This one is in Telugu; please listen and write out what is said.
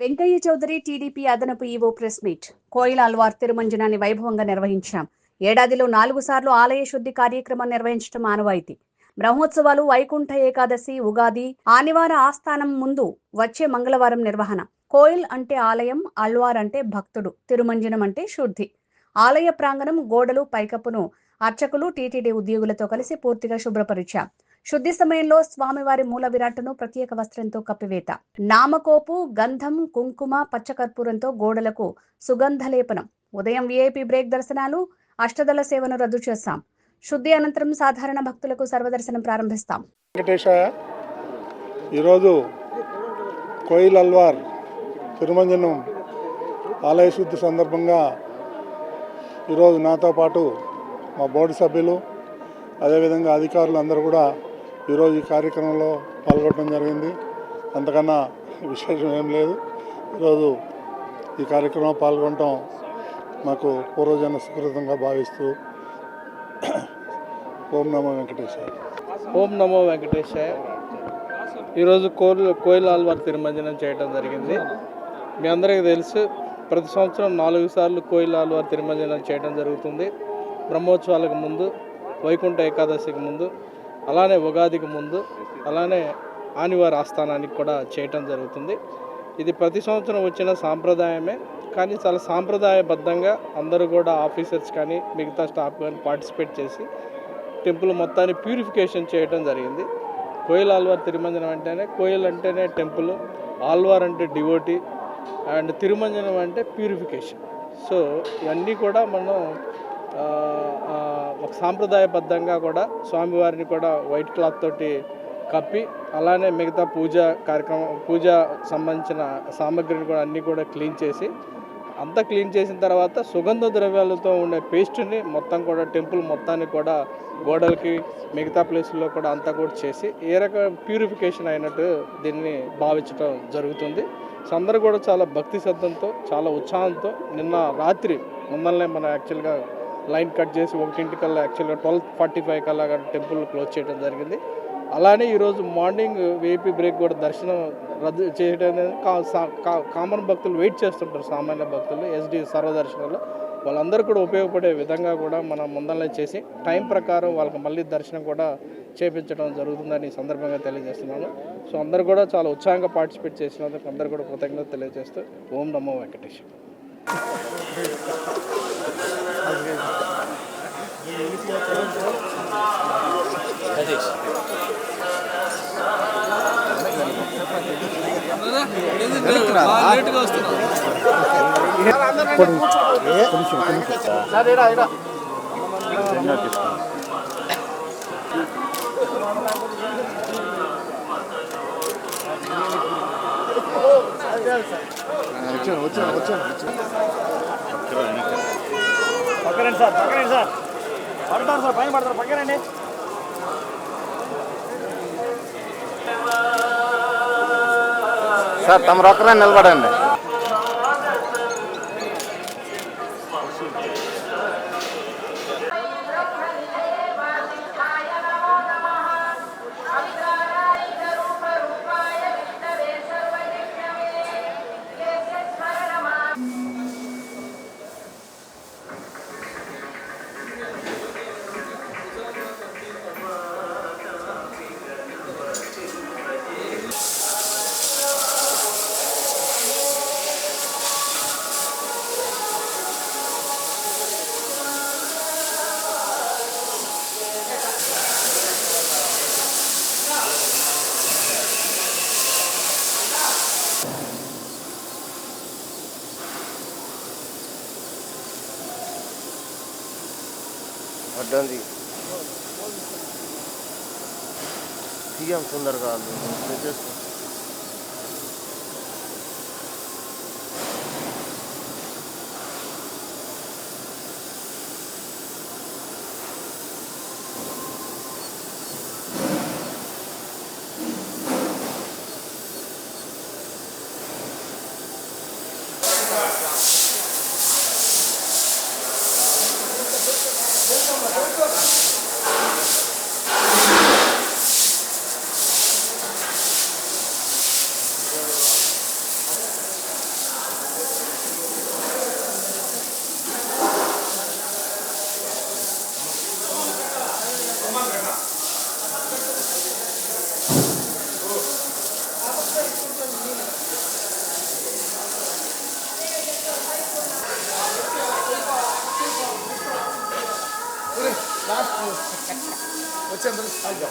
వెంకయ్య చౌదరి టీడీపీ అదనపు ఈవో ప్రెస్ మీట్. కోయిల అల్వార్ తిరుమంజనాన్ని వైభవంగా నిర్వహించాం. ఏడాదిలో 4 సార్లు ఆలయ శుద్ధి కార్యక్రమం నిర్వహించడం ఆనవాయితీ. బ్రహ్మోత్సవాలు, వైకుంఠ ఏకాదశి, ఉగాది, ఆనివార ఆస్థానం ముందు వచ్చే మంగళవారం నిర్వహణ. కోయిల్ అంటే ఆలయం, అల్వార్ అంటే భక్తుడు, తిరుమంజనం అంటే శుద్ధి. ఆలయ ప్రాంగణం, గోడలు, పైకప్పును అర్చకులు, టీటీడీ ఉద్యోగులతో కలిసి పూర్తిగా శుభ్రపరిచాం. శుద్ధి సమయంలో స్వామివారి మూల విరాట్టును ప్రత్యేక వస్త్రంతో కప్పివేత. నామకోపు, గంధం, కుంకుమ, పచ్చకర్పూరంతో గోడలకు సుగంధలేపనం. ఉదయం వీఐపీ బ్రేక్ దర్శనాలు, అష్టదళ సేవను రద్దు చేస్తాం. శుద్ధి అనంతరం సాధారణ భక్తులకు సర్వదర్శనం ప్రారంభిస్తాం. ఈరోజు కోయిల్ అల్వార్ తిరుమంజనం ఆలయ శుద్ధి సందర్భంగా ఈరోజు నాతో పాటు మా బోర్డు సభ్యులు, అదేవిధంగా అధికారులు అందరూ కూడా ఈరోజు ఈ కార్యక్రమంలో పాల్గొనడం జరిగింది. అంతకన్నా విశేషం ఏం లేదు. ఈరోజు ఈ కార్యక్రమంలో పాల్గొనడం మాకు పూర్వజన్మ సుకృతంగా భావిస్తూ ఓం నమో వెంకటేశాయ. ఓం నమో వెంకటేశాయ. ఈరోజు కోయిల్ అల్వార్ తిరుమంజనం చేయడం జరిగింది. మీ అందరికీ తెలుసు, ప్రతి సంవత్సరం 4 సార్లు కోయిల్ అల్వార్ తిరుమంజనం చేయడం జరుగుతుంది. బ్రహ్మోత్సవాలకు ముందు, వైకుంఠ ఏకాదశికి ముందు, అలానే ఉగాదికి ముందు, అలానే ఆనివార ఆస్థానానికి కూడా చేయటం జరుగుతుంది. ఇది ప్రతి సంవత్సరం వచ్చిన సాంప్రదాయమే, కానీ చాలా సాంప్రదాయబద్ధంగా అందరూ కూడా ఆఫీసర్స్ కానీ మిగతా స్టాఫ్ కానీ పార్టిసిపేట్ చేసి టెంపుల్ మొత్తాన్ని ప్యూరిఫికేషన్ చేయడం జరిగింది. కోయిల్ ఆల్వార్ తిరుమంజనం అంటేనే, కోయిల్ అంటేనే టెంపుల్, ఆల్వార్ అంటే డివోటీ, అండ్ తిరుమంజనం అంటే ప్యూరిఫికేషన్. సో ఇవన్నీ కూడా మనం ఒక సాంప్రదాయబద్ధంగా కూడా స్వామివారిని కూడా వైట్ క్లాత్ తోటి కప్పి, అలానే మిగతా పూజ సంబంధించిన సామాగ్రిని కూడా అన్నీ కూడా క్లీన్ చేసి, అంతా క్లీన్ చేసిన తర్వాత సుగంధ ద్రవ్యాలతో ఉండే పేస్ట్ని మొత్తం కూడా టెంపుల్ మొత్తాన్ని కూడా గోడలకి మిగతా ప్లేసుల్లో కూడా అంతా కూడా చేసి ఏ రకమైన ప్యూరిఫికేషన్ అయినట్టు దీన్ని భావించడం జరుగుతుంది. సో అందరూ కూడా చాలా భక్తి శ్రద్ధంతో, చాలా ఉత్సాహంతో నిన్న రాత్రి ముందరనే మనం యాక్చువల్గా లైన్ కట్ చేసి 1 కల్లా యాక్చువల్గా 12:45 కల్లా టెంపుల్ క్లోజ్ చేయడం జరిగింది. అలానే ఈరోజు మార్నింగ్ వీఐపీ బ్రేక్ కూడా దర్శనం రద్దు చేయడం అనేది కామన్ భక్తులు వెయిట్ చేస్తుంటారు. సామాన్య భక్తులు ఎస్డి సర్వదర్శనంలో వాళ్ళందరూ కూడా ఉపయోగపడే విధంగా కూడా మనం ముందరనే చేసి టైం ప్రకారం వాళ్ళకి మళ్ళీ దర్శనం కూడా చేపించడం జరుగుతుందని ఈ సందర్భంగా తెలియజేస్తున్నాను. సో అందరూ కూడా చాలా ఉత్సాహంగా పార్టిసిపేట్ చేసినందుకు అందరూ కూడా కృతజ్ఞత తెలియజేస్తూ ఓం నమో వెంకటేశ్వర. పక్కరండి సార్, పడతారు సార్, పైన పడతారు, పక్కరండి. సార్ తమరు ఒక్కరే నిలబడండి. అడ్డంది సీఎం సుందర్గా Side